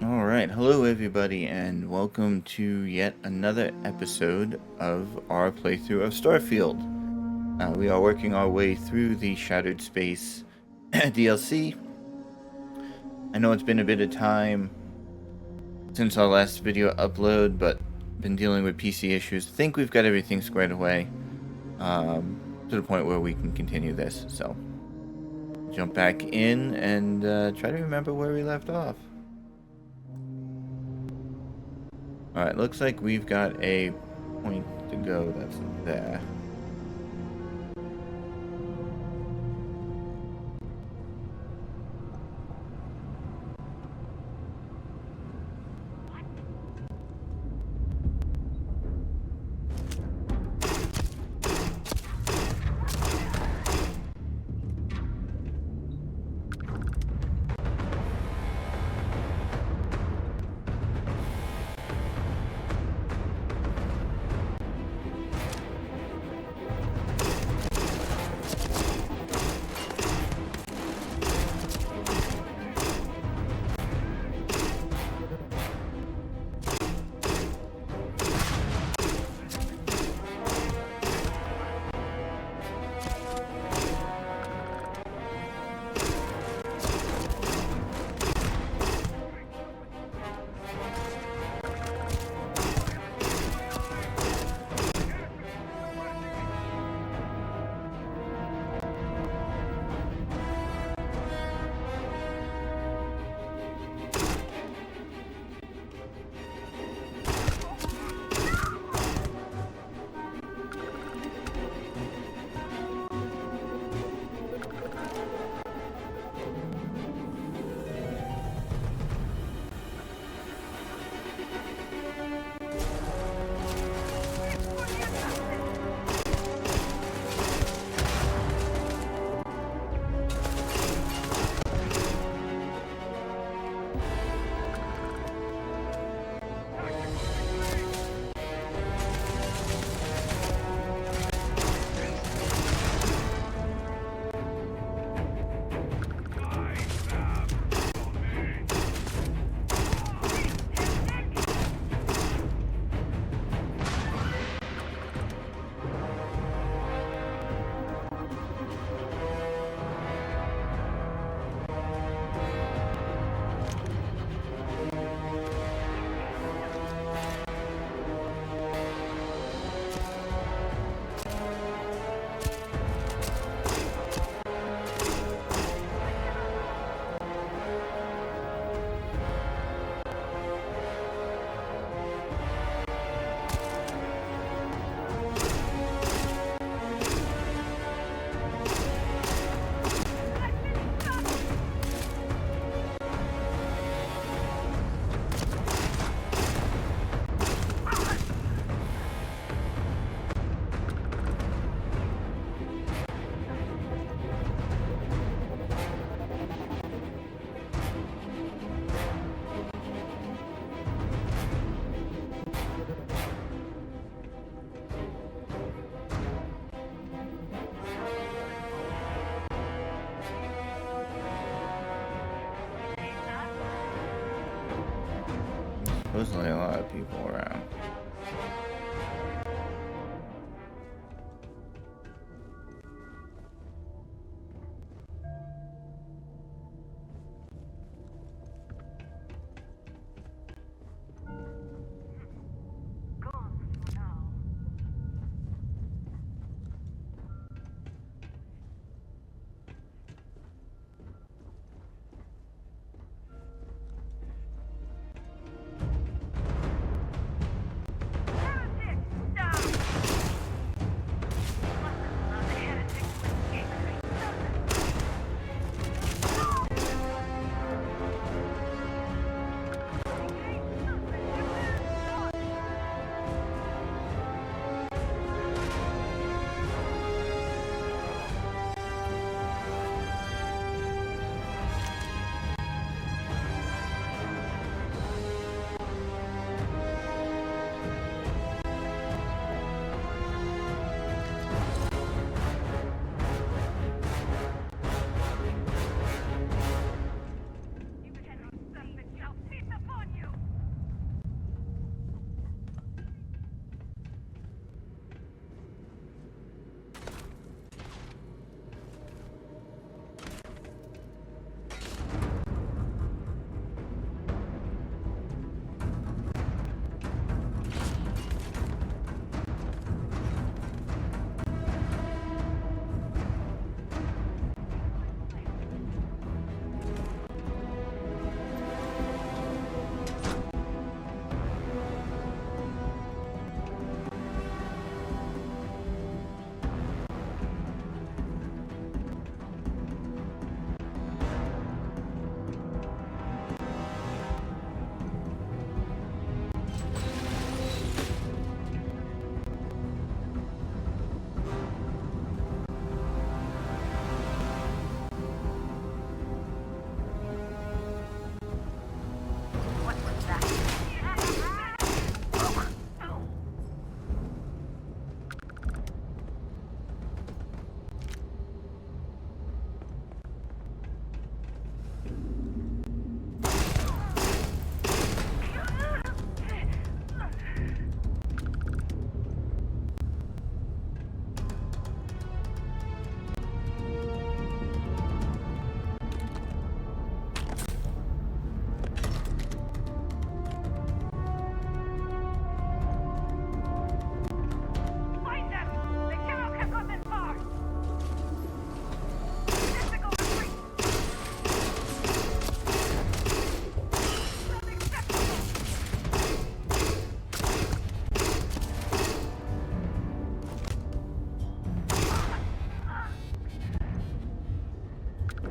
Alright, hello everybody, and welcome to yet another episode of our playthrough of Starfield. We are working our way through the Shattered Space DLC. I know it's been a bit of time since our last video upload, but been dealing with PC issues. Think we've got everything squared away to the point where we can continue this. So, jump back in and try to remember where we left off. Alright, looks like we've got a point to go that's there. Supposedly a lot of people around.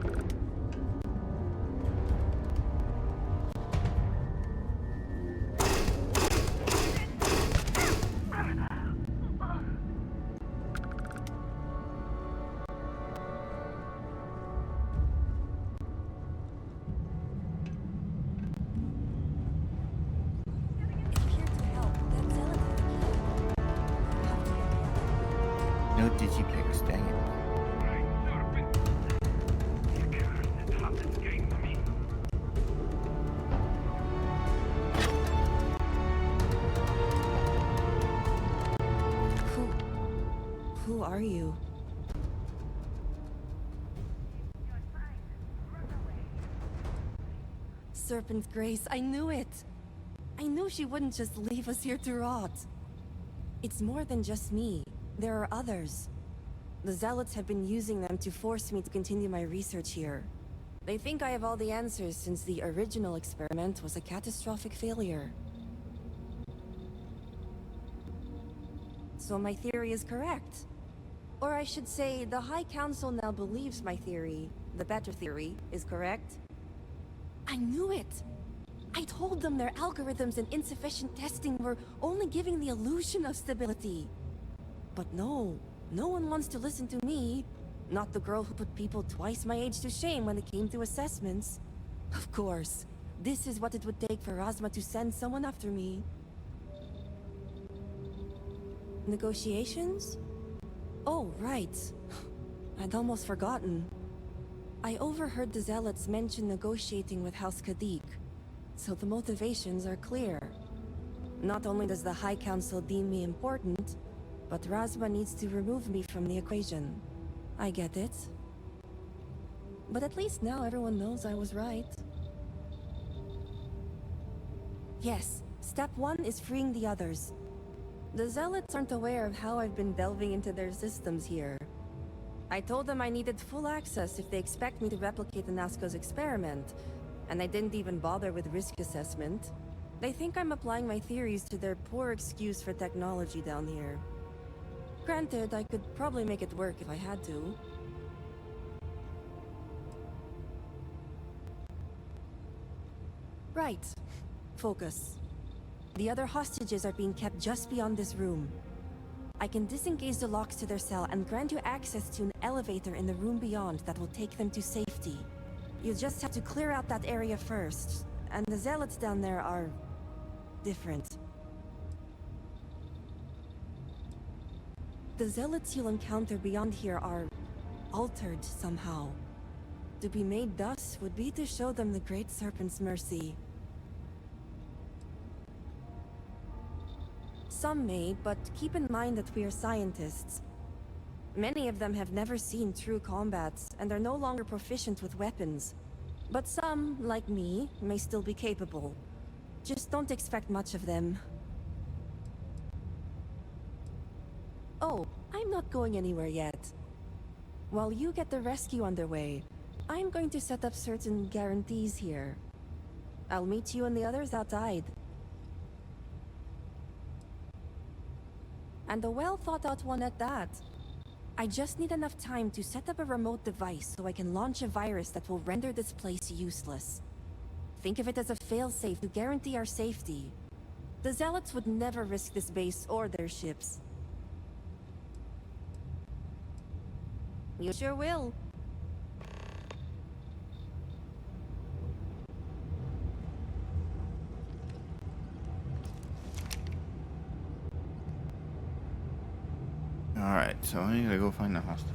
No digipicks, dang it. Who are you? Serpent's Grace, I knew it! I knew she wouldn't just leave us here to rot. It's more than just me. There are others. The Zealots have been using them to force me to continue my research here. They think I have all the answers since the original experiment was a catastrophic failure. So my theory is correct. Or I should say, the High Council now believes my theory, the better theory, is correct. I knew it! I told them their algorithms and insufficient testing were only giving the illusion of stability. But no one wants to listen to me. Not the girl who put people twice my age to shame when it came to assessments. Of course, this is what it would take for Razma to send someone after me. Negotiations? Oh, right. I'd almost forgotten. I overheard the Zealots mention negotiating with House Kadik, so the motivations are clear. Not only does the High Council deem me important, but Razma needs to remove me from the equation. I get it. But at least now everyone knows I was right. Yes, step 1 is freeing the others. The Zealots aren't aware of how I've been delving into their systems here. I told them I needed full access if they expect me to replicate the Nazca's experiment, and I didn't even bother with risk assessment. They think I'm applying my theories to their poor excuse for technology down here. Granted, I could probably make it work if I had to. Right. Focus. The other hostages are being kept just beyond this room. I can disengage the locks to their cell and grant you access to an elevator in the room beyond that will take them to safety. You just have to clear out that area first, and the Zealots down there are different. The Zealots you'll encounter beyond here are altered somehow. To be made thus would be to show them the Great Serpent's mercy. Some may, but keep in mind that we are scientists. Many of them have never seen true combat, and are no longer proficient with weapons. But some, like me, may still be capable. Just don't expect much of them. Oh, I'm not going anywhere yet. While you get the rescue underway, I'm going to set up certain guarantees here. I'll meet you and the others outside. And a well-thought-out one at that. I just need enough time to set up a remote device so I can launch a virus that will render this place useless. Think of it as a failsafe to guarantee our safety. The Zealots would never risk this base or their ships. You sure will. Alright, so I need to go find the hostage.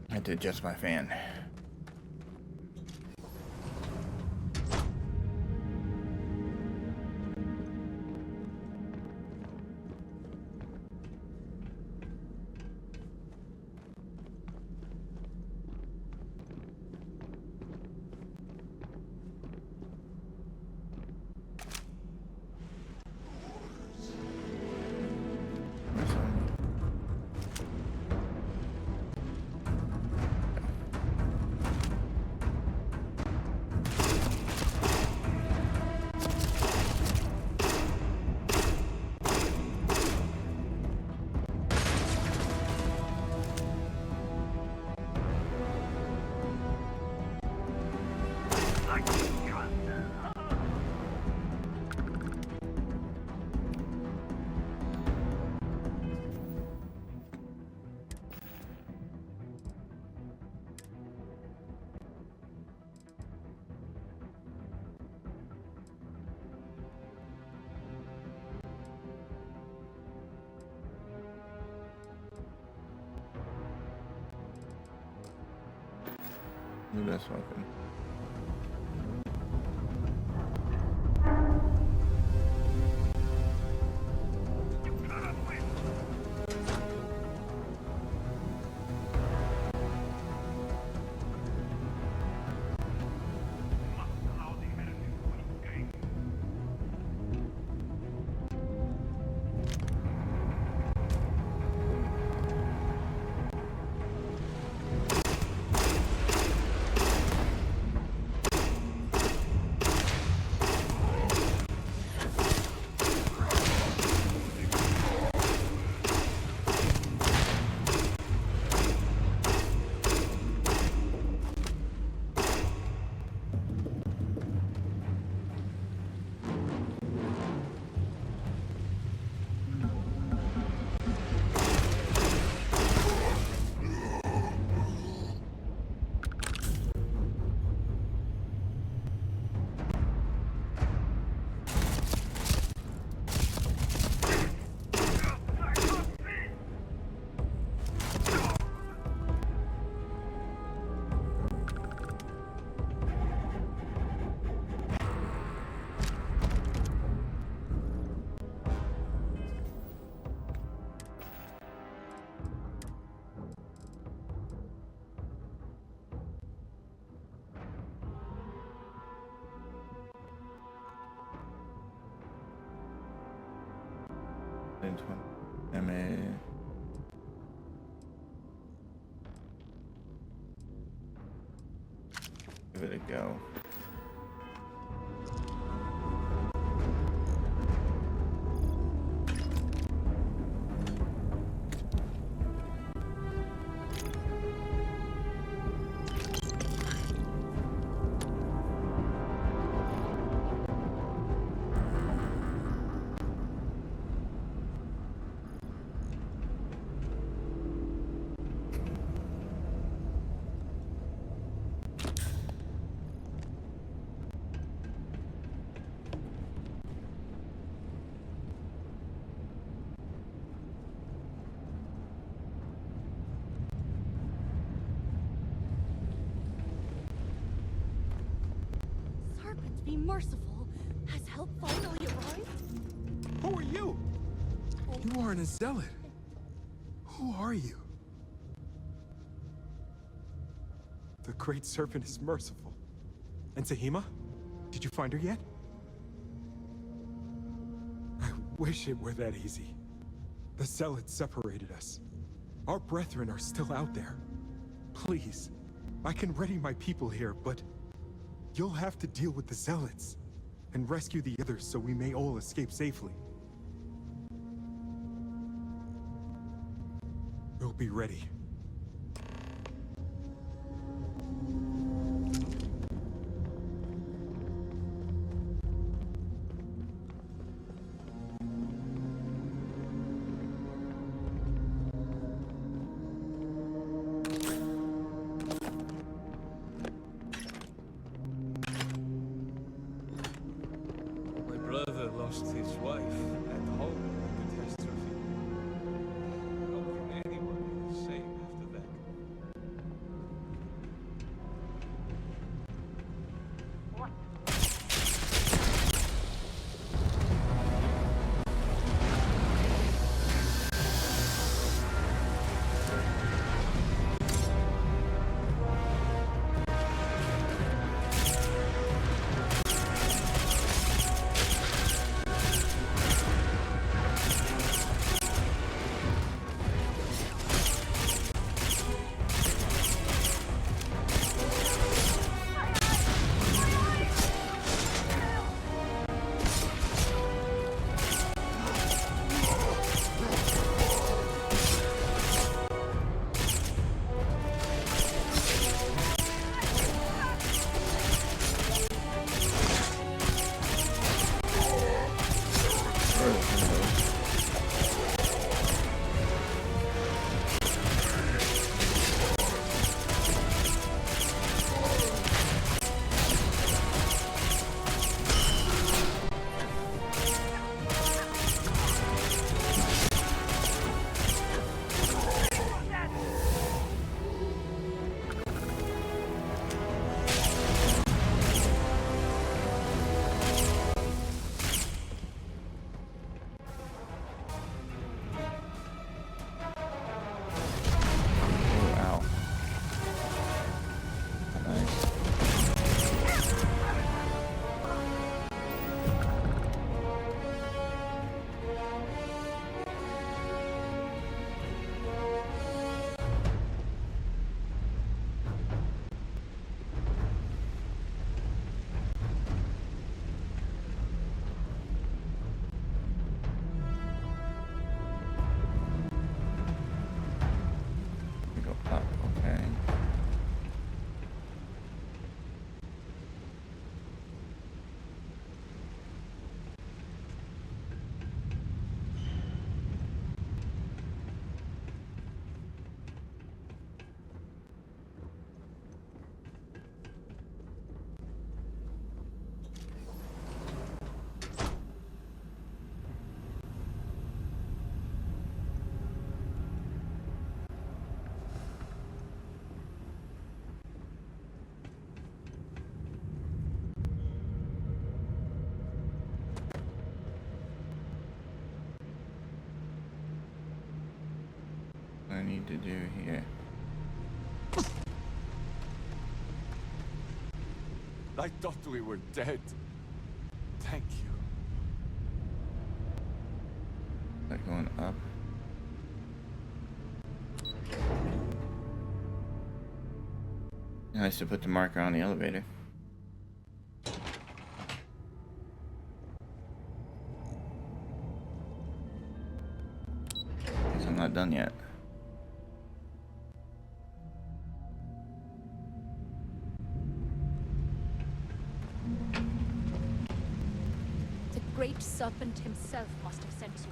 I had to adjust my fan. The best weapon. MA. Give it a go. Serpent, be merciful. Has help finally arrived? Who are you? You aren't a zealot. Who are you? The Great Serpent is merciful. And Tahima? Did you find her yet? I wish it were that easy. The zealots separated us. Our brethren are still out there. Please, I can ready my people here, but you'll have to deal with the zealots and rescue the others so we may all escape safely. We'll be ready. My brother lost his wife at home in the catastrophe. How can anyone be safe? I need to do here? I thought we were dead. Thank you. Is that going up? Nice to put the marker on the elevator. Guess I'm not done yet. The great serpent himself must have sent you.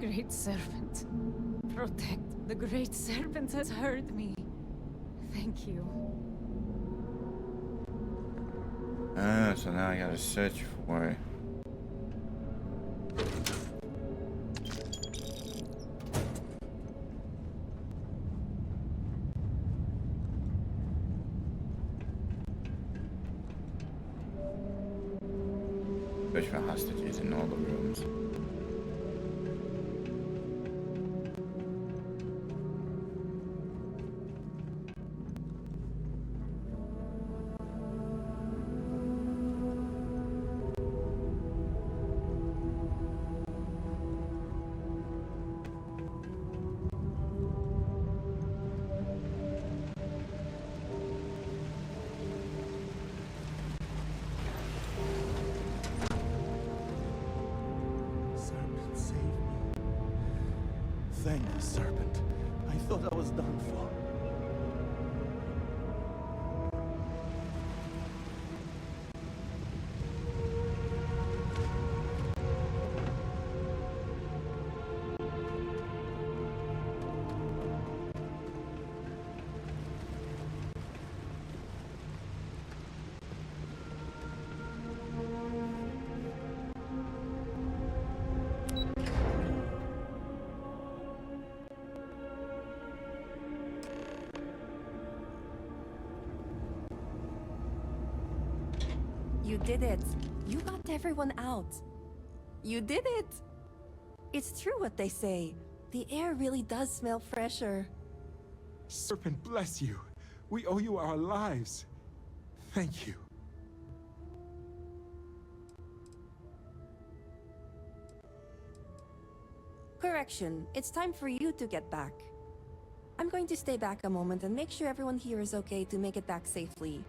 Great serpent. Protect. The great serpent has heard me. Thank you. Ah, so now I gotta search for it. Search for hostages in all the rooms. Serpent, save me. Thank you, Serpent. I thought I was done for. You did it. You got everyone out. You did it. It's true what they say. The air really does smell fresher. Serpent, bless you. We owe you our lives. Thank you. Correction, it's time for you to get back. I'm going to stay back a moment and make sure everyone here is okay to make it back safely.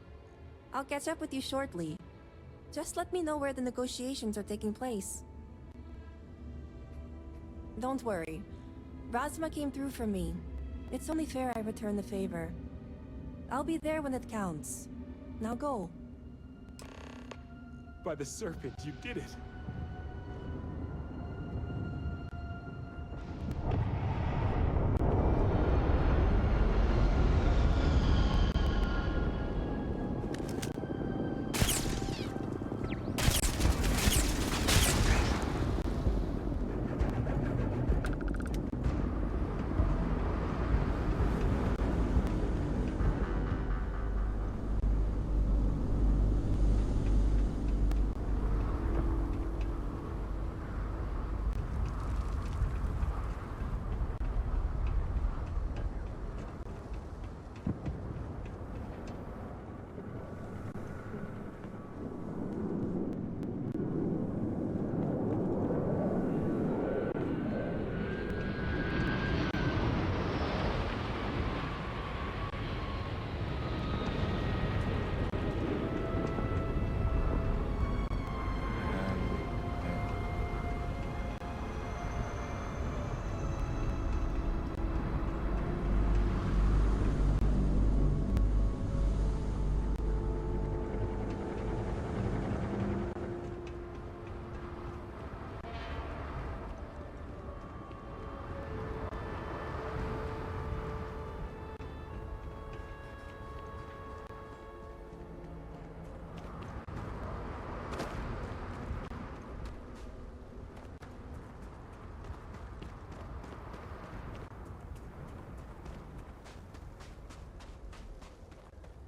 I'll catch up with you shortly. Just let me know where the negotiations are taking place. Don't worry. Razma came through for me. It's only fair I return the favor. I'll be there when it counts. Now go. By the Serpent, you did it.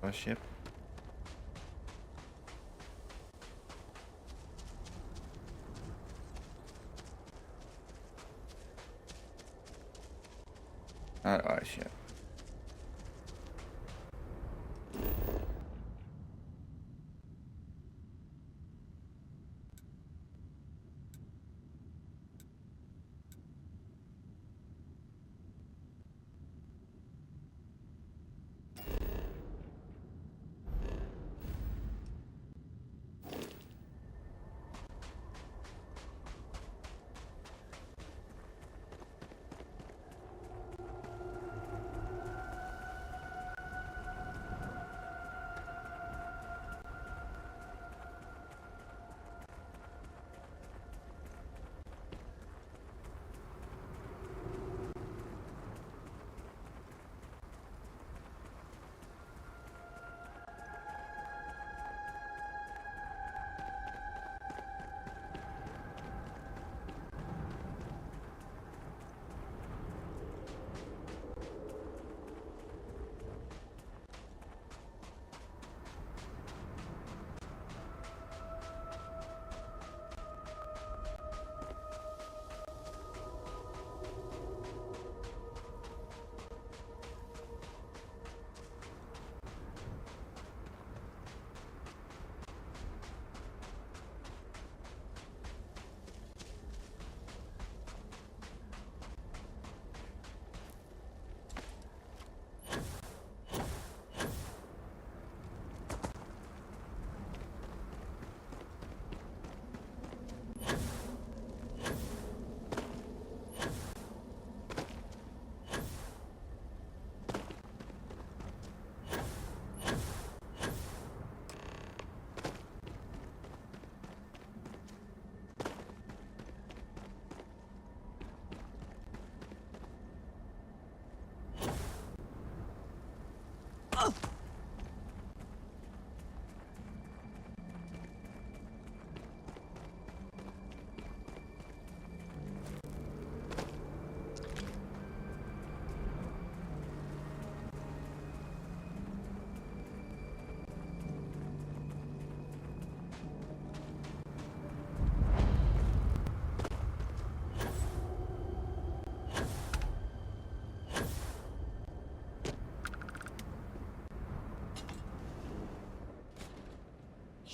our ship. Not our ship.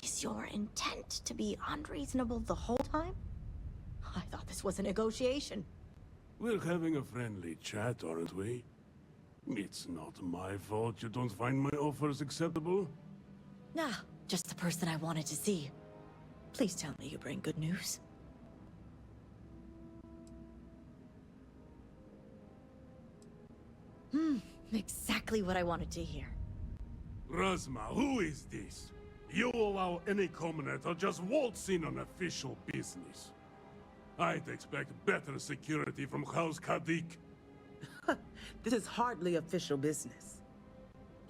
Is your intent to be unreasonable the whole time? I thought this was a negotiation. We're having a friendly chat, aren't we? It's not my fault you don't find my offers acceptable. Nah, just the person I wanted to see. Please tell me you bring good news. Exactly what I wanted to hear. Razma, who is this? You allow any commoner to just waltz in on official business. I'd expect better security from House Kadik. This is hardly official business.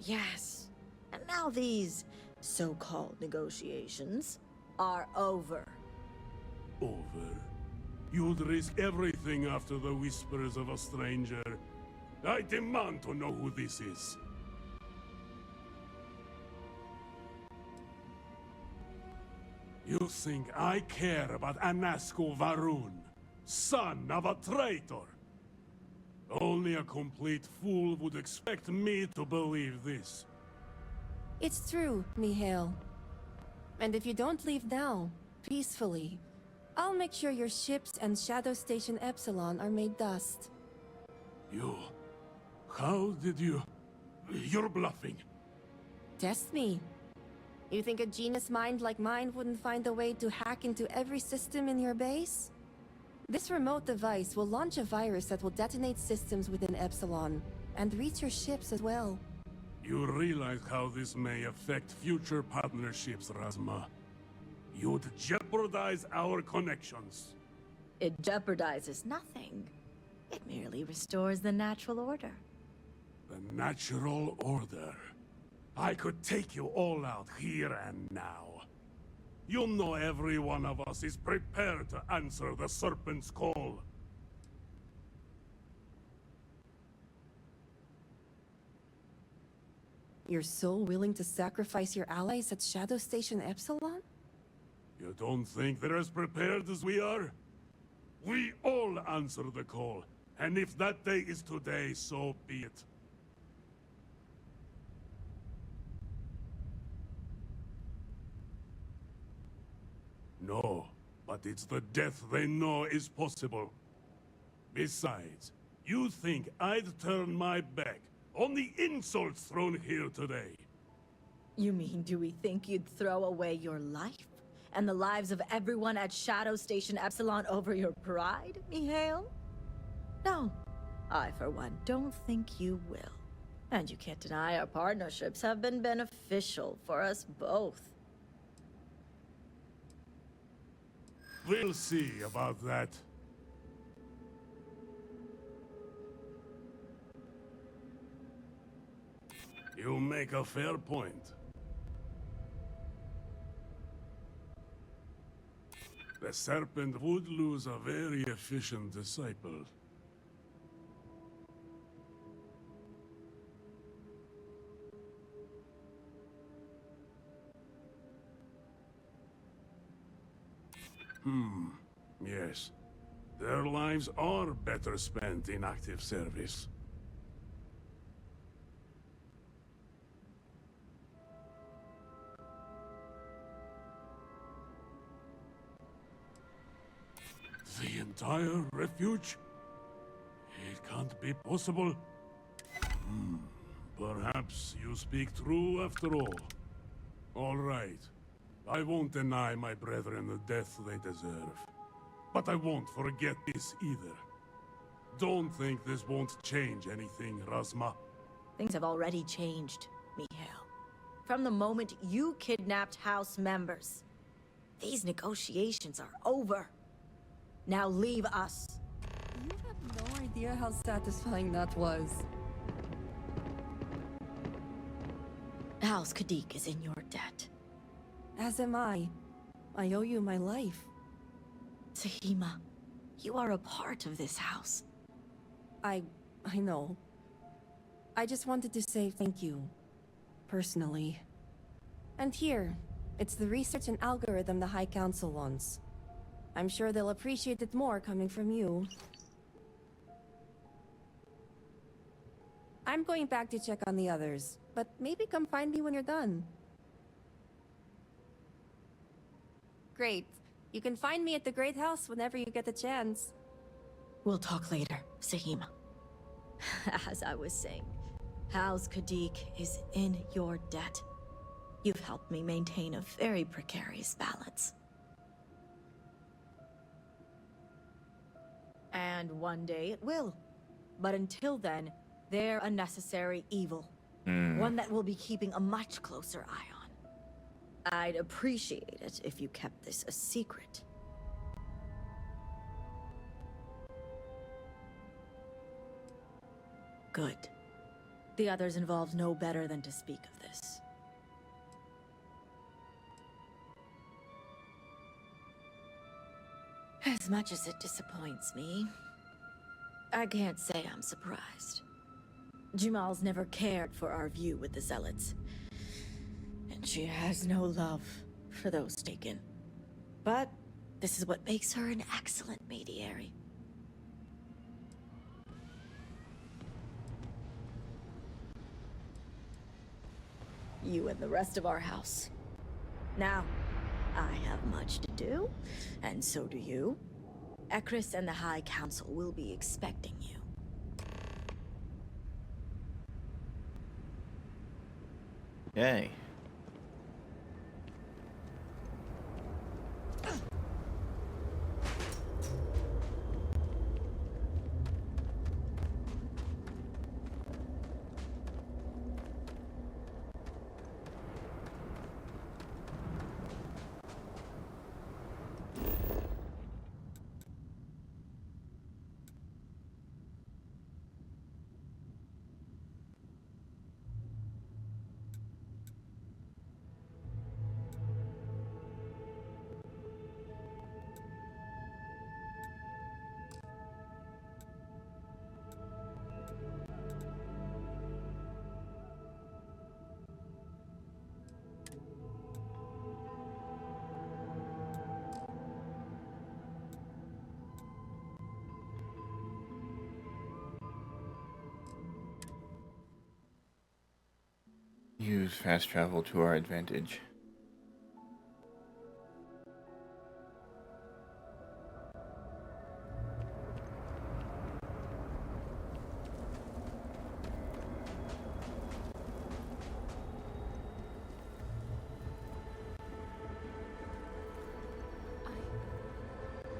Yes. And now these so-called negotiations are over. Over? You'd risk everything after the whispers of a stranger. I demand to know who this is. You think I care about Anasko Varun, son of a traitor? Only a complete fool would expect me to believe this. It's true, Mihail. And if you don't leave now, peacefully, I'll make sure your ships and Shadow Station Epsilon are made dust. You... How did you... You're bluffing. Test me. You think a genius mind like mine wouldn't find a way to hack into every system in your base? This remote device will launch a virus that will detonate systems within Epsilon, and reach your ships as well. You realize how this may affect future partnerships, Razma. You'd jeopardize our connections. It jeopardizes nothing. It merely restores the natural order. The natural order. I could take you all out here and now. You know every one of us is prepared to answer the Serpent's call. You're so willing to sacrifice your allies at Shadow Station Epsilon? You don't think they're as prepared as we are? We all answer the call, and if that day is today, so be it. No, but it's the death they know is possible. Besides, you think I'd turn my back on the insults thrown here today? You mean, do we think you'd throw away your life? And the lives of everyone at Shadow Station Epsilon over your pride, Mihail? No. I, for one, don't think you will. And you can't deny our partnerships have been beneficial for us both. We'll see about that. You make a fair point. The Serpent would lose a very efficient disciple. Yes. Their lives are better spent in active service. The entire refuge? It can't be possible. Perhaps you speak true after all. All right. I won't deny my brethren the death they deserve. But I won't forget this either. Don't think this won't change anything, Razma. Things have already changed, Mihail. From the moment you kidnapped House members. These negotiations are over. Now leave us. You have no idea how satisfying that was. House Kadik is in your debt. As am I. I owe you my life. Sahima, you are a part of this house. I know. I just wanted to say thank you. Personally. And here, it's the research and algorithm the High Council wants. I'm sure they'll appreciate it more coming from you. I'm going back to check on the others, but maybe come find me when you're done. Great. You can find me at the Great House whenever you get the chance. We'll talk later, Sahima. As I was saying, House Kadik is in your debt. You've helped me maintain a very precarious balance. And one day it will. But until then, they're a necessary evil. One that we'll be keeping a much closer eye on. I'd appreciate it if you kept this a secret. Good. The others involved know better than to speak of this. As much as it disappoints me, I can't say I'm surprised. Jamal's never cared for our view with the Zealots. And she has no love for those taken. But this is what makes her an excellent mediary. You and the rest of our house. Now, I have much to do, and so do you. Ekris and the High Council will be expecting you. Yay. use fast travel to our advantage.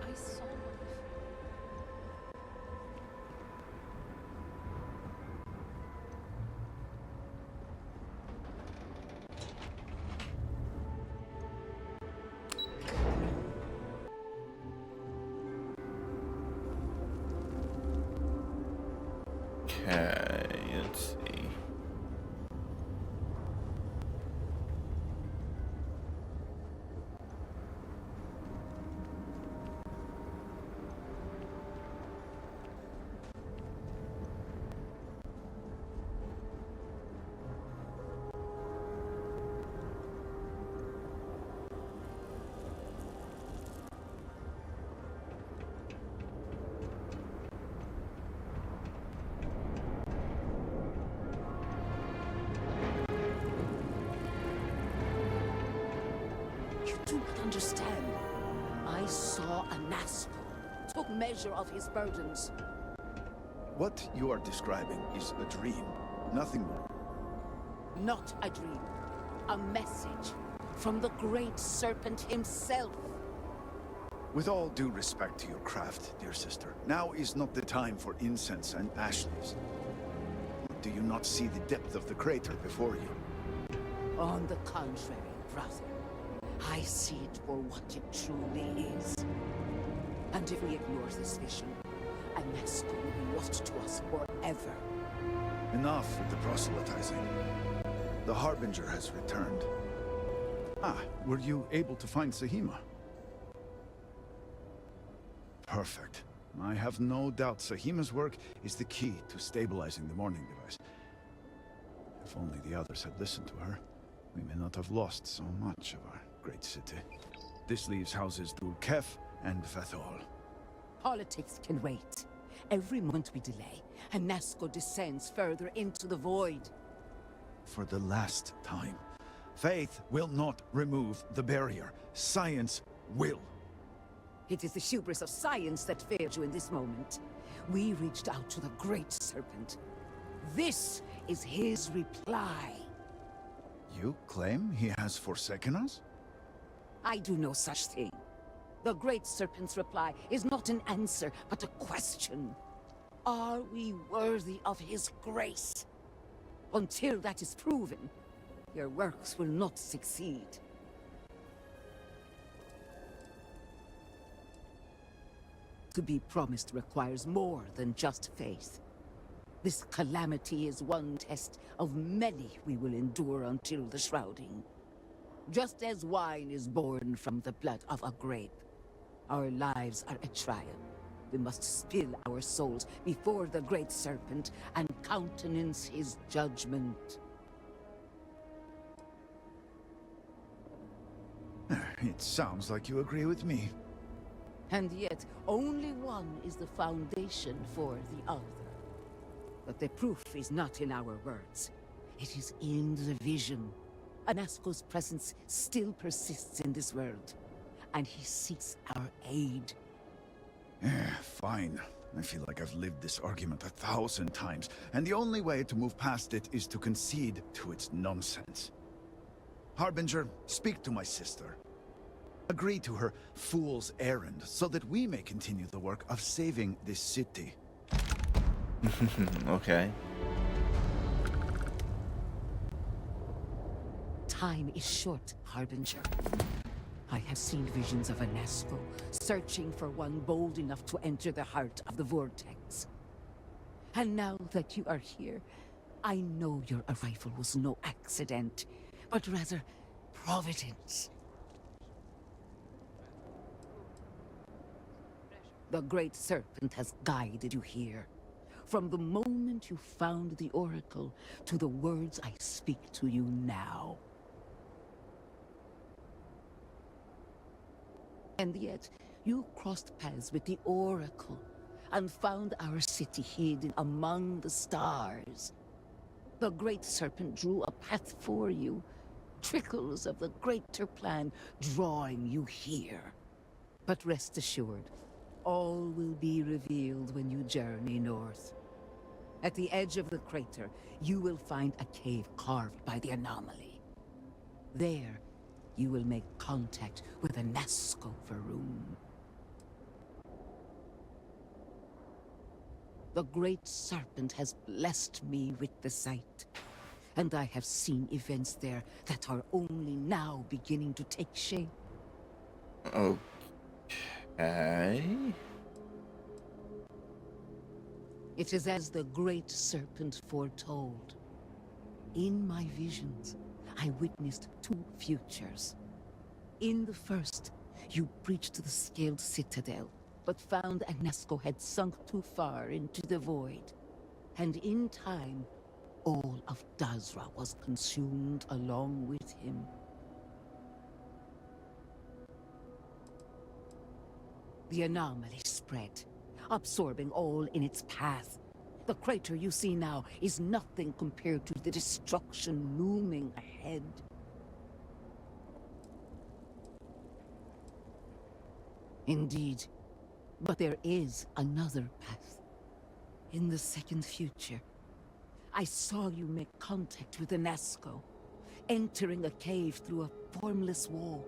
I saw one. Okay, let's see. You do not understand. I saw a Nazgul, took measure of his burdens. What you are describing is a dream, nothing more. Not a dream. A message from the great serpent himself. With all due respect to your craft, dear sister, now is not the time for incense and ash leaves. Do you not see the depth of the crater before you? On the contrary, brother. I see it for what it truly is. And if we ignore this vision, a Nazgul will be lost to us forever. Enough with the proselytizing. The Harbinger has returned. Ah, were you able to find Sahima? Perfect. I have no doubt Sahima's work is the key to stabilizing the morning device. If only the others had listened to her, we may not have lost so much of our great city. This leaves houses Dul Kef and Fathol. Politics can wait. Every moment we delay, a Nazgul descends further into the void. For the last time, faith will not remove the barrier. Science will. It is the hubris of science that failed you in this moment. We reached out to the great serpent. This is his reply. You claim he has forsaken us? I do no such thing. The great serpent's reply is not an answer, but a question. Are we worthy of his grace? Until that is proven, your works will not succeed. To be promised requires more than just faith. This calamity is one test of many we will endure until the shrouding. Just as wine is born from the blood of a grape, our lives are a trial. We must spill our souls before the great serpent and countenance his judgment. It sounds like you agree with me. And yet, only one is the foundation for the other. But the proof is not in our words. It is in the vision. Anasco's presence still persists in this world, and he seeks our aid. Fine. I feel like I've lived this argument 1,000 times, and the only way to move past it is to concede to its nonsense. Harbinger, speak to my sister. Agree to her fool's errand, so that we may continue the work of saving this city. Okay. Time is short, Harbinger. I have seen visions of a Nazgul searching for one bold enough to enter the heart of the vortex. And now that you are here, I know your arrival was no accident, but rather providence. The great serpent has guided you here. From the moment you found the oracle to the words I speak to you now. And yet, you crossed paths with the oracle and found our city hidden among the stars. The Great Serpent drew a path for you. Trickles of the greater plan drawing you here. But rest assured, all will be revealed when you journey north. At the edge of the crater, you will find a cave carved by the anomaly. There, you will make contact with a Nazco Varun. The Great Serpent has blessed me with the sight, and I have seen events there that are only now beginning to take shape. Okay. It is as the Great Serpent foretold. In my visions, I witnessed two futures. In the first, you breached the scaled citadel, but found Agnasco had sunk too far into the void. And in time, all of Dazra was consumed along with him. The anomaly spread, absorbing all in its path. The crater you see now is nothing compared to the destruction looming ahead. Indeed, but there is another path. In the second future, I saw you make contact with the Nazco, entering a cave through a formless wall.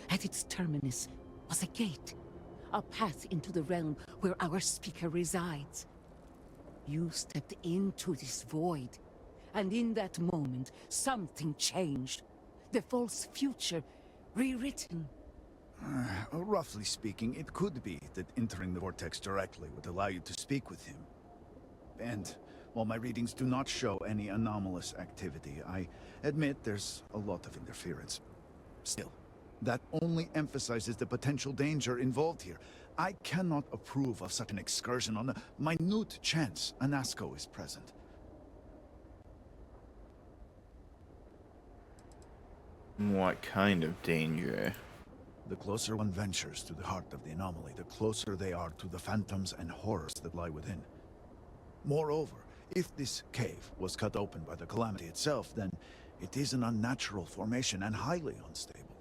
At its terminus was a gate, a path into the realm where our speaker resides. You stepped into this void, and in that moment, something changed. The false future, rewritten. Roughly speaking, it could be that entering the vortex directly would allow you to speak with him. And while my readings do not show any anomalous activity, I admit there's a lot of interference. Still, that only emphasizes the potential danger involved here. I cannot approve of such an excursion on the minute chance Anasco is present. What kind of danger? The closer one ventures to the heart of the anomaly, the closer they are to the phantoms and horrors that lie within. Moreover, if this cave was cut open by the calamity itself, then it is an unnatural formation and highly unstable.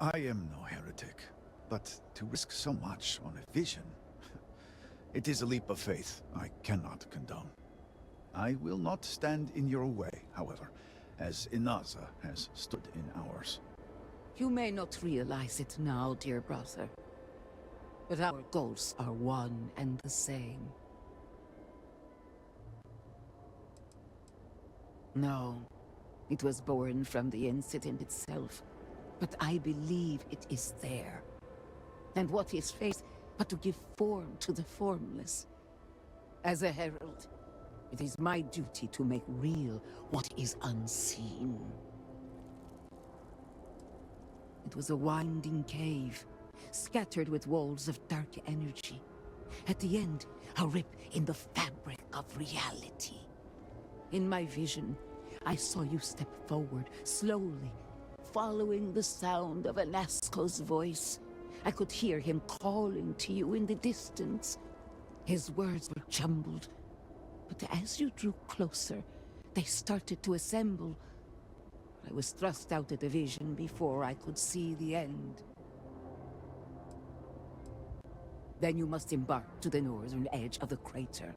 I am no heretic, but to risk so much on a vision, it is a leap of faith I cannot condone. I will not stand in your way, however, as Inaza has stood in ours. You may not realize it now, dear brother, but our goals are one and the same. No, it was born from the incident itself, but I believe it is there. And what is faith but to give form to the formless? As a herald, it is my duty to make real what is unseen. It was a winding cave, scattered with walls of dark energy. At the end, a rip in the fabric of reality. In my vision, I saw you step forward, slowly, following the sound of Anasco's voice. I could hear him calling to you in the distance. His words were jumbled, but as you drew closer, they started to assemble. I was thrust out of the vision before I could see the end. Then you must embark to the northern edge of the crater.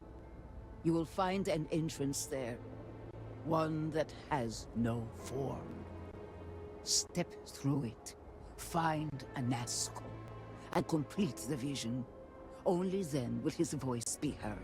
You will find an entrance there, one that has no form. Step through it, find Anasco, and complete the vision. Only then will his voice be heard.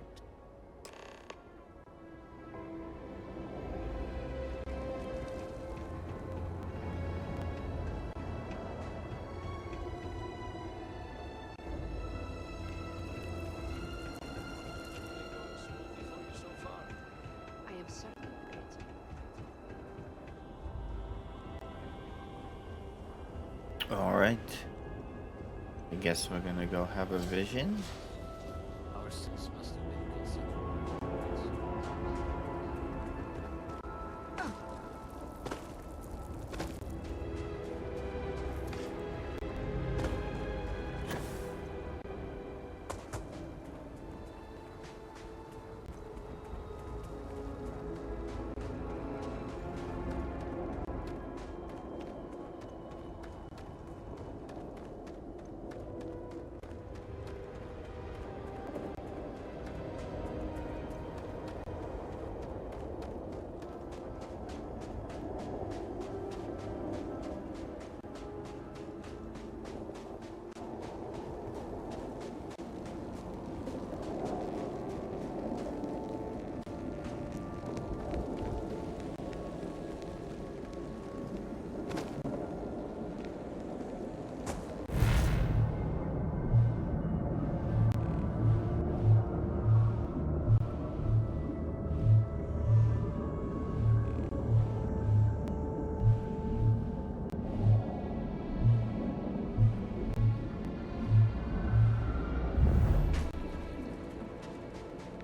I am certain of it. Alright. I guess we're gonna go have a vision. Our sins must have been considerable.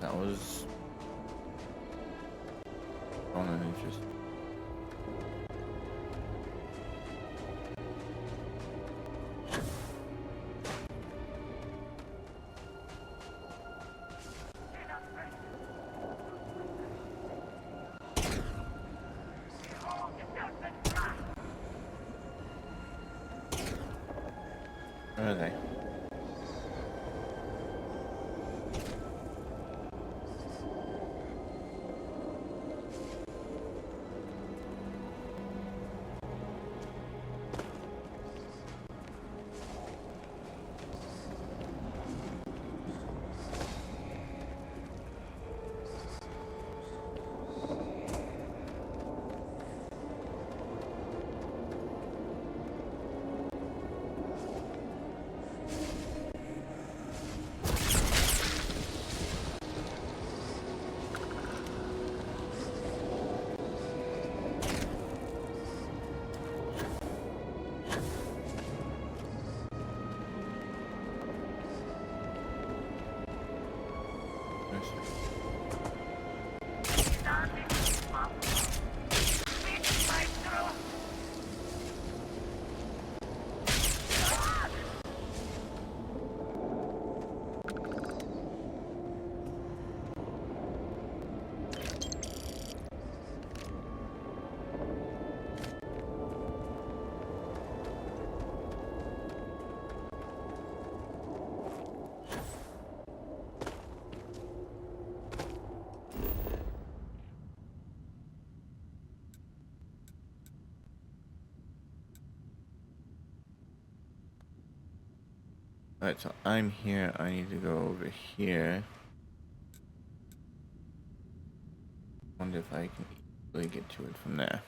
That was on an interest. Where are they? Alright, so I'm here. I need to go over here. Wonder if I can easily get to it from there.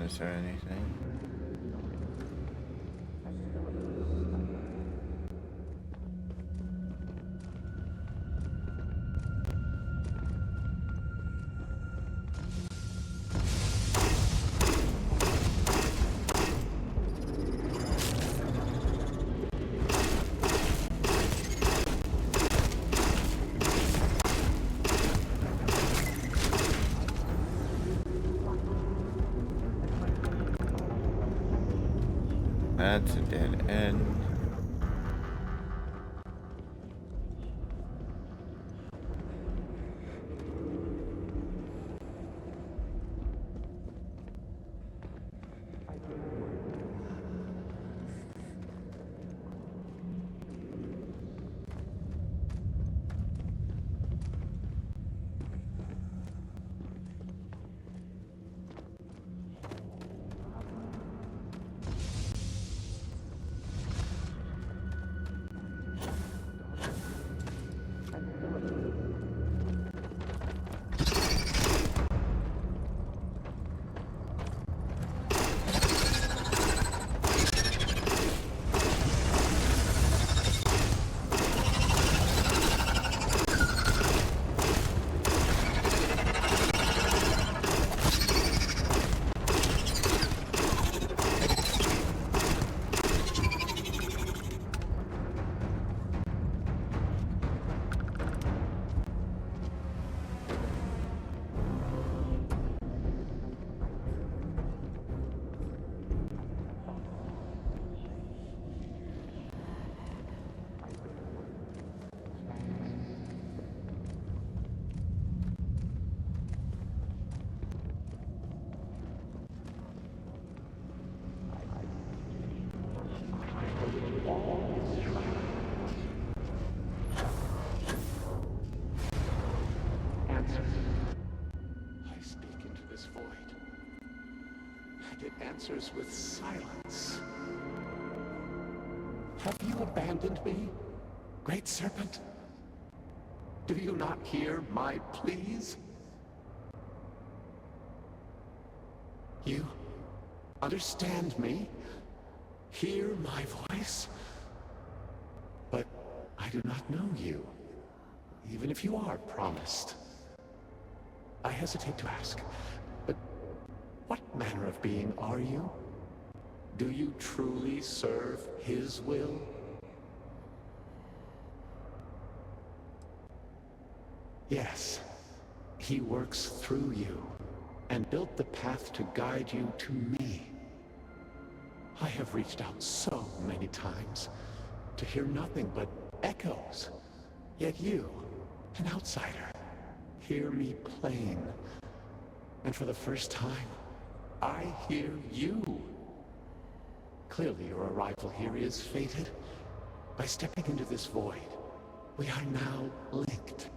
cameras or anything. That's a dead end. I speak into this void, and it answers with silence. Have you abandoned me, great serpent? Do you not hear my pleas? You understand me? Hear my voice? But I do not know you, even if you are promised. I hesitate to ask, but what manner of being are you? Do you truly serve his will? Yes, he works through you and built the path to guide you to me. I have reached out so many times to hear nothing but echoes, yet you, an outsider, hear me plain. And for the first time, I hear you. Clearly your arrival here is fated. By stepping into this void, we are now linked.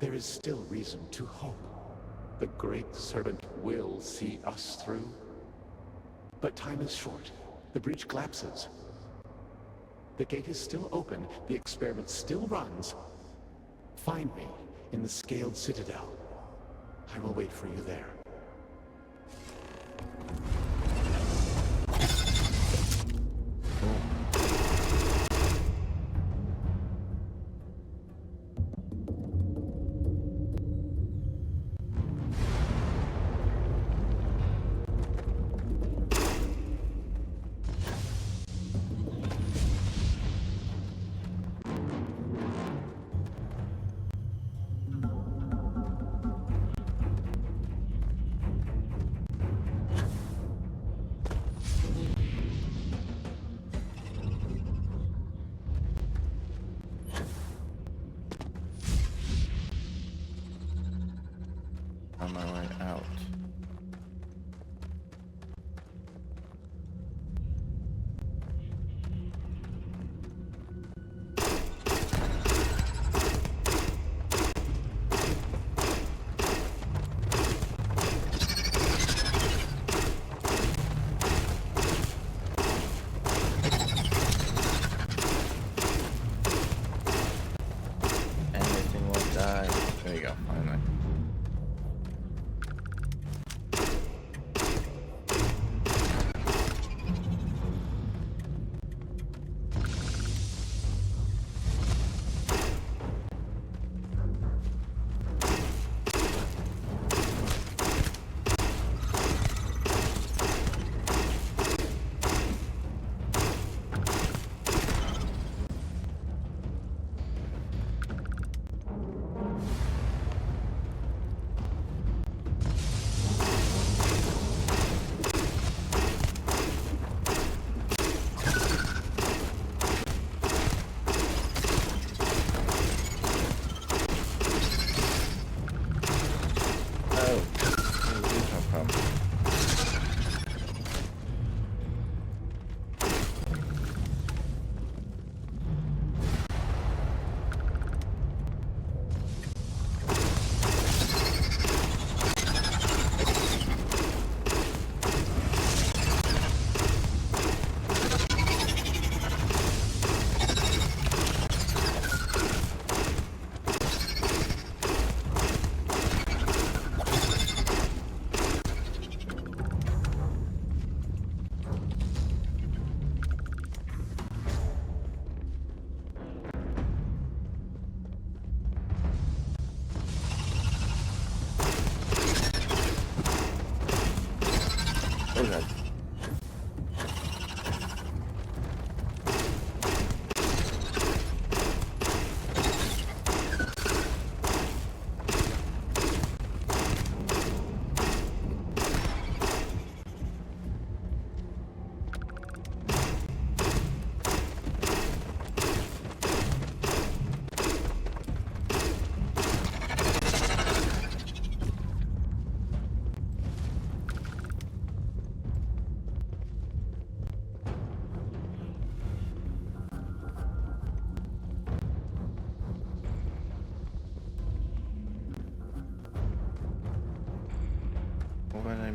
There is still reason to hope. The great serpent will see us through. But time is short. The breach collapses. The gate is still open. The experiment still runs. Find me in the Scaled Citadel. I will wait for you there.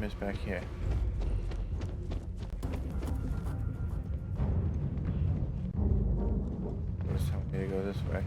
miss back here? It was telling me to go this way.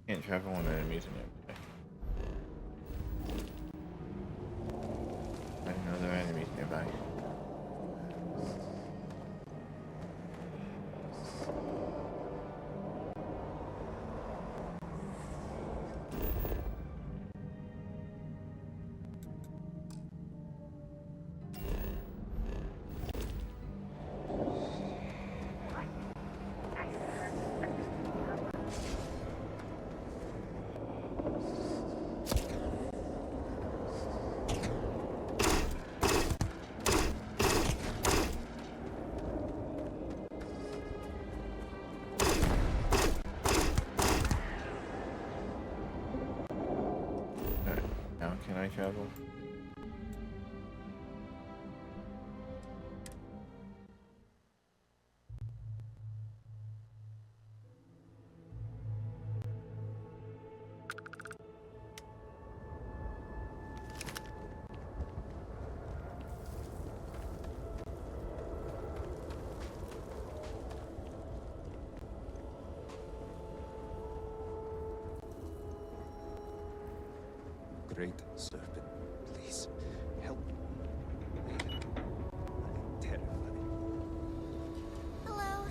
Can't travel on enemies in it. I didn't know there were enemies nearby. Now can I travel? Great serpent, please help me. I'm terrified. Hello.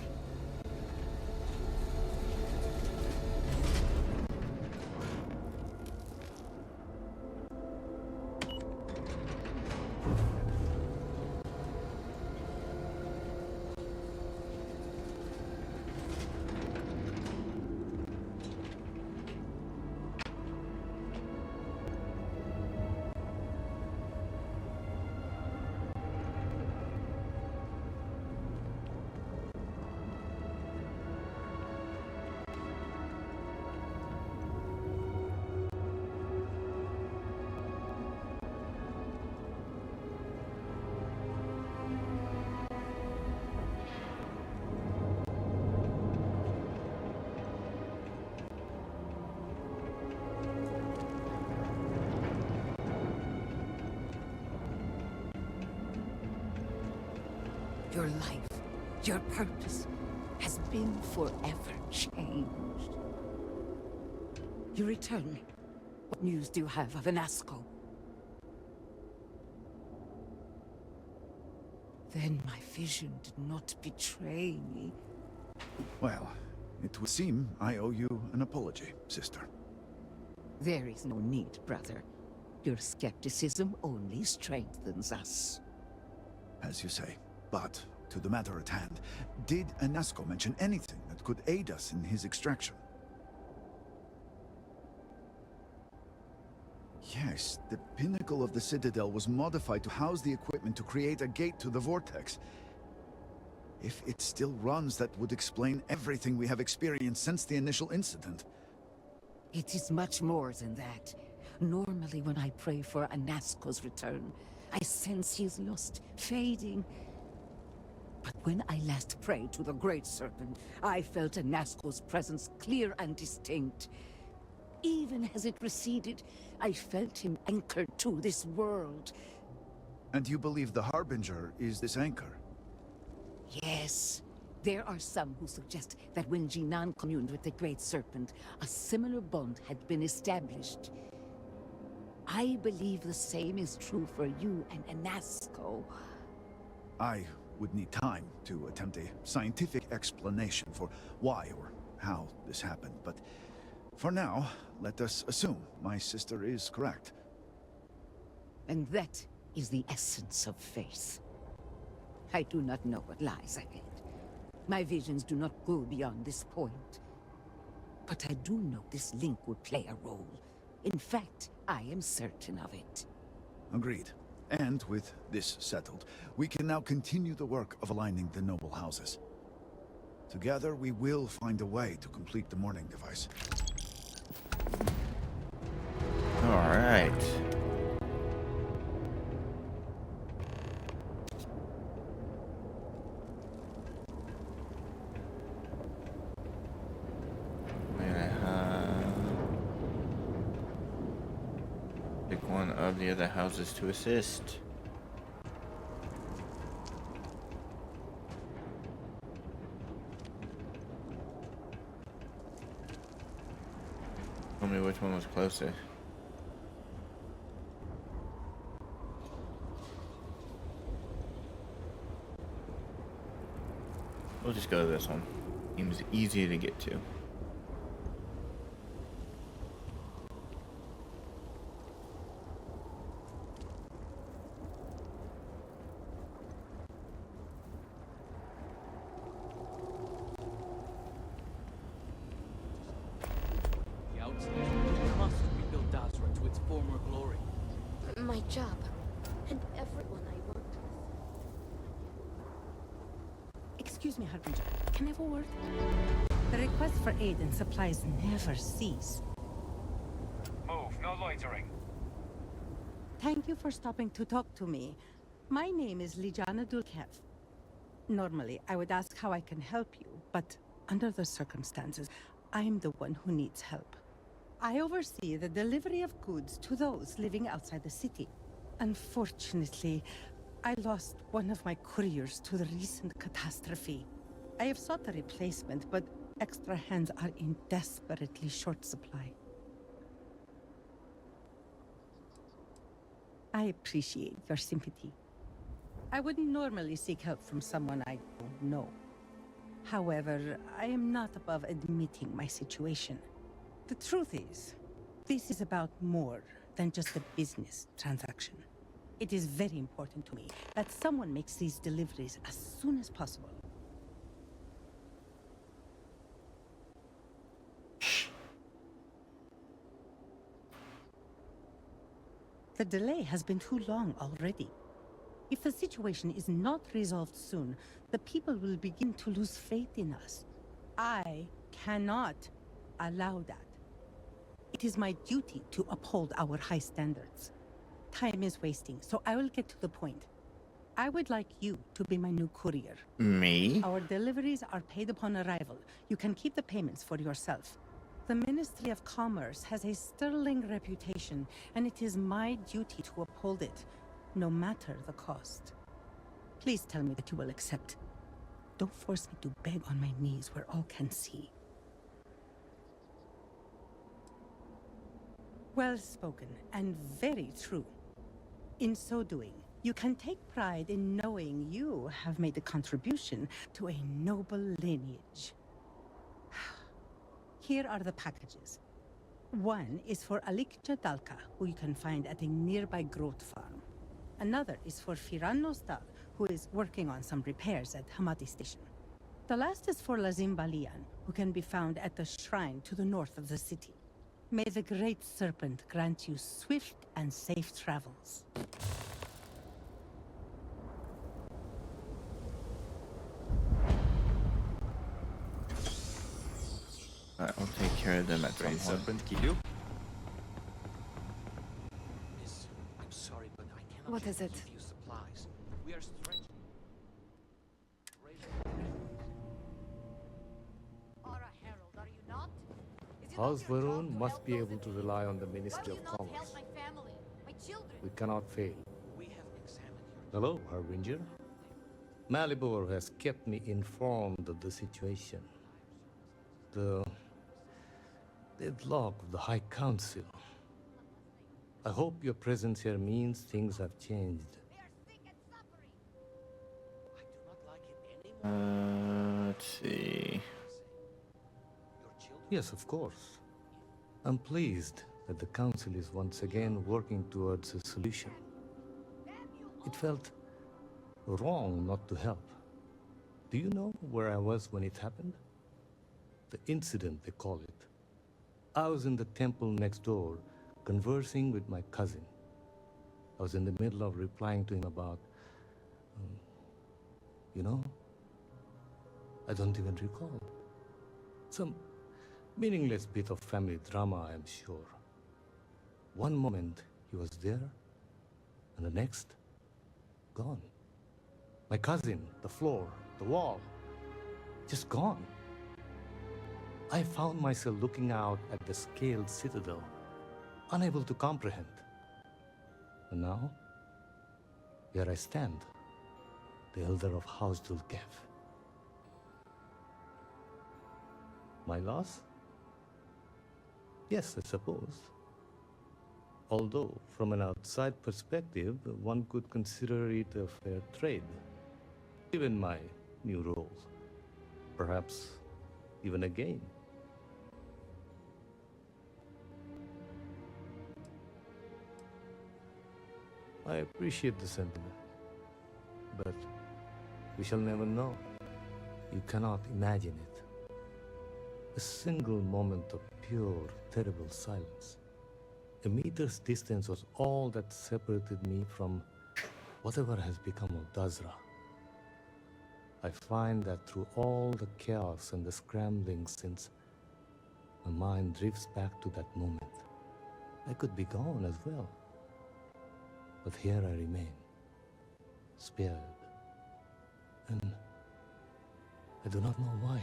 Your life, your purpose, has been forever changed. You return. What news do you have of Anasco? Then my vision did not betray me. Well, It would seem I owe you an apology, sister. There is no need, brother. Your skepticism only strengthens us. As you say. But, to the matter at hand, did Anasco mention anything that could aid us in his extraction? Yes, the pinnacle of the Citadel was modified to house the equipment to create a gate to the Vortex. If it still runs, that would explain everything we have experienced since the initial incident. It is much more than that. Normally when I pray for Anasco's return, I sense he is lost, fading. But when I last prayed to the Great Serpent, I felt Anasco's presence clear and distinct. Even as it receded, I felt him anchored to this world. And you believe the Harbinger is this anchor? Yes. There are some who suggest that when Jinan communed with the Great Serpent, a similar bond had been established. I believe the same is true for you and Anasco. I would need time to attempt a scientific explanation for why or how this happened, but for now, let us assume my sister is correct. And that is the essence of faith. I do not know what lies ahead. My visions do not go beyond this point. But I do know this link would play a role. In fact, I am certain of it. Agreed. And with this settled, we can now continue the work of aligning the noble houses. Together, we will find a way to complete the mourning device. All right. Pick one of the other houses to assist. Tell me which one was closer. We'll just go to this one. Seems easier to get to. The outstation must rebuild Dasra to its former glory. My job, and everyone I worked with. Excuse me, Harbinger. Can I have a word? The requests for aid and supplies never cease. Move, no loitering. Thank you for stopping to talk to me. My name is Lijana Dulkev. Normally, I would ask how I can help you, but under the circumstances, I'm the one who needs help. I oversee the delivery of goods to those living outside the city. Unfortunately, I lost one of my couriers to the recent catastrophe. I have sought a replacement, but extra hands are in desperately short supply. I appreciate your sympathy. I wouldn't normally seek help from someone I don't know. However, I am not above admitting my situation. The truth is, this is about more than just a business transaction. It is very important to me that someone makes these deliveries as soon as possible. The delay has been too long already. If the situation is not resolved soon, the people will begin to lose faith in us. I cannot allow that. It is my duty to uphold our high standards. Time is wasting, so I will get to the point. I would like you to be my new courier. Me? Our deliveries are paid upon arrival. You can keep the payments for yourself. The Ministry of Commerce has a sterling reputation, and it is my duty to uphold it, no matter the cost. Please tell me that you will accept. Don't force me to beg on my knees where all can see. Well spoken, and very true. In so doing, you can take pride in knowing you have made a contribution to a noble lineage. Here are the packages. One is for Alikcha Dalka, who you can find at a nearby growth farm. Another is for Firan Nostal, who is working on some repairs at Hamati Station. The last is for Lazim Balian, who can be found at the shrine to the north of the city. May the Great Serpent grant you swift and safe travels. I'll take care of them at some Great point. Serpent kill you? Miss, I'm sorry, but I cannot What is it? give you supplies. We are stretched. Aura Herald, are you not? Is it House not your job Varun to must help be those able in to need? rely on the Why Ministry do you of not Commerce. help my family, my children? We cannot fail. We have examined your Hello, Harbinger. Malibor has kept me informed of the situation. The deadlock of the High Council. I hope your presence here means things have changed. They are sick and suffering. I do not like it anymore. Let's see. Your children. Yes, of course. I'm pleased that the Council is once again working towards a solution. It felt wrong not to help. Do you know where I was when it happened? The incident, they call it. I was in the temple next door, conversing with my cousin. I was in the middle of replying to him about, you know, I don't even recall. Some meaningless bit of family drama, I'm sure. One moment he was there, and the next, gone. My cousin, the floor, the wall, just gone. I found myself looking out at the scaled citadel, unable to comprehend. And now, here I stand, the elder of House Dulkev. My loss? Yes, I suppose. Although, from an outside perspective, one could consider it a fair trade. Given my new role, perhaps even a gain. I appreciate the sentiment, but we shall never know. You cannot imagine it. A single moment of pure, terrible silence. A meter's distance was all that separated me from whatever has become of Dazra. I find that through all the chaos and the scrambling since, my mind drifts back to that moment. I could be gone as well. But here I remain, spared. And I do not know why.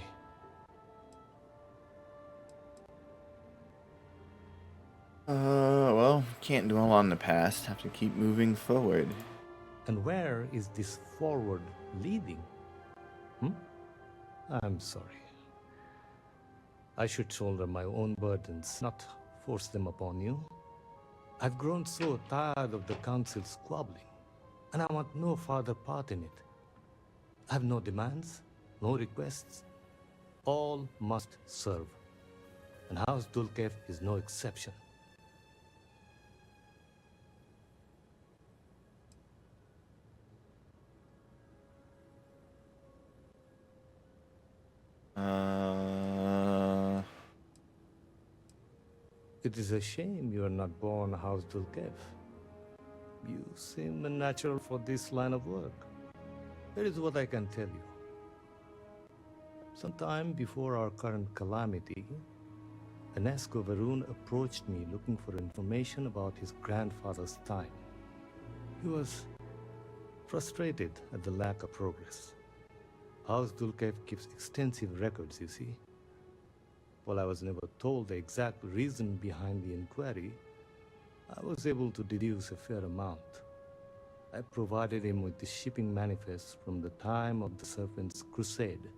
Well, can't dwell on the past. Have to keep moving forward. And where is this forward leading? I'm sorry. I should shoulder my own burdens, not force them upon you. I've grown so tired of the council squabbling, and I want no further part in it. I have no demands, no requests. All must serve. And House Dulkev is no exception. It is a shame you are not born House Dulkev. You seem unnatural for this line of work. Here is what I can tell you. Sometime before our current calamity, Enesco Varun approached me looking for information about his grandfather's time. He was frustrated at the lack of progress. House Dulkev keeps extensive records, you see. While I was never told the exact reason behind the inquiry, I was able to deduce a fair amount. I provided him with the shipping manifest from the time of the Serpent's crusade,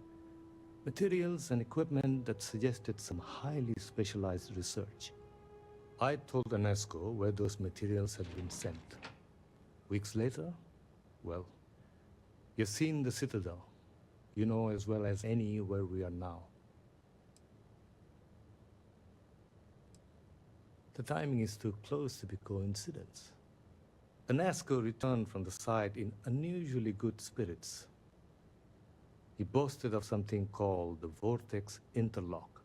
materials and equipment that suggested some highly specialized research. I told Enesco where those materials had been sent. Weeks later, well, you've seen the Citadel. You know as well as any where we are now. The timing is too close to be coincidence. Anasco returned from the site in unusually good spirits. He boasted of something called the Vortex Interlock,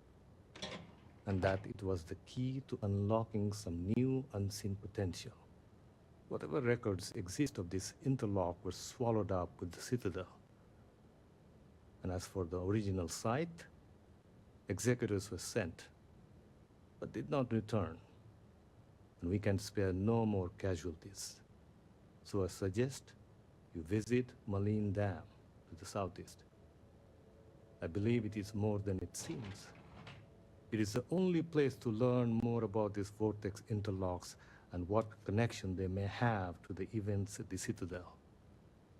and that it was the key to unlocking some new unseen potential. Whatever records exist of this interlock were swallowed up with the Citadel. And as for the original site, executors were sent, but did not return. And we can spare no more casualties. So I suggest you visit Malin Dam to the southeast. I believe it is more than it seems. It is the only place to learn more about these vortex interlocks and what connection they may have to the events at the Citadel.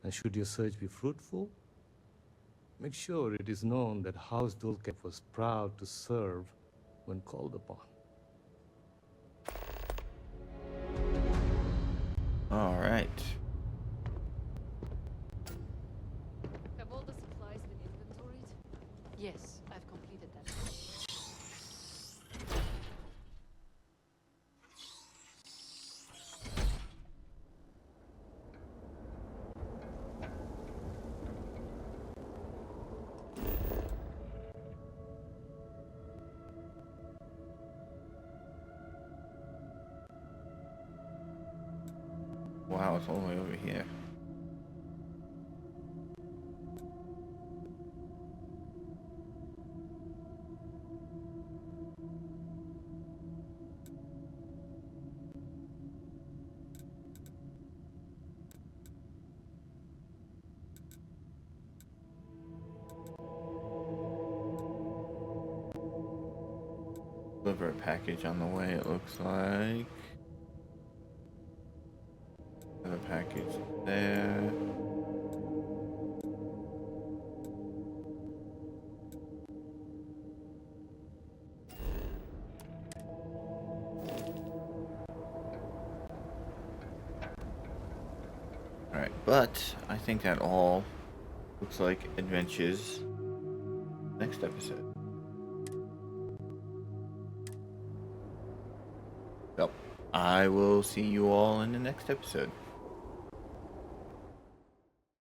And should your search be fruitful, make sure it is known that House Dulcet was proud to serve when called upon. All right. Have all the supplies been inventoried? Yes, I've completed that. Wow, it's all the way over here. Deliver a package on the way, it looks like. Another package there. Alright, but I think that all looks like adventures next episode. So, I will see you all in the next episode.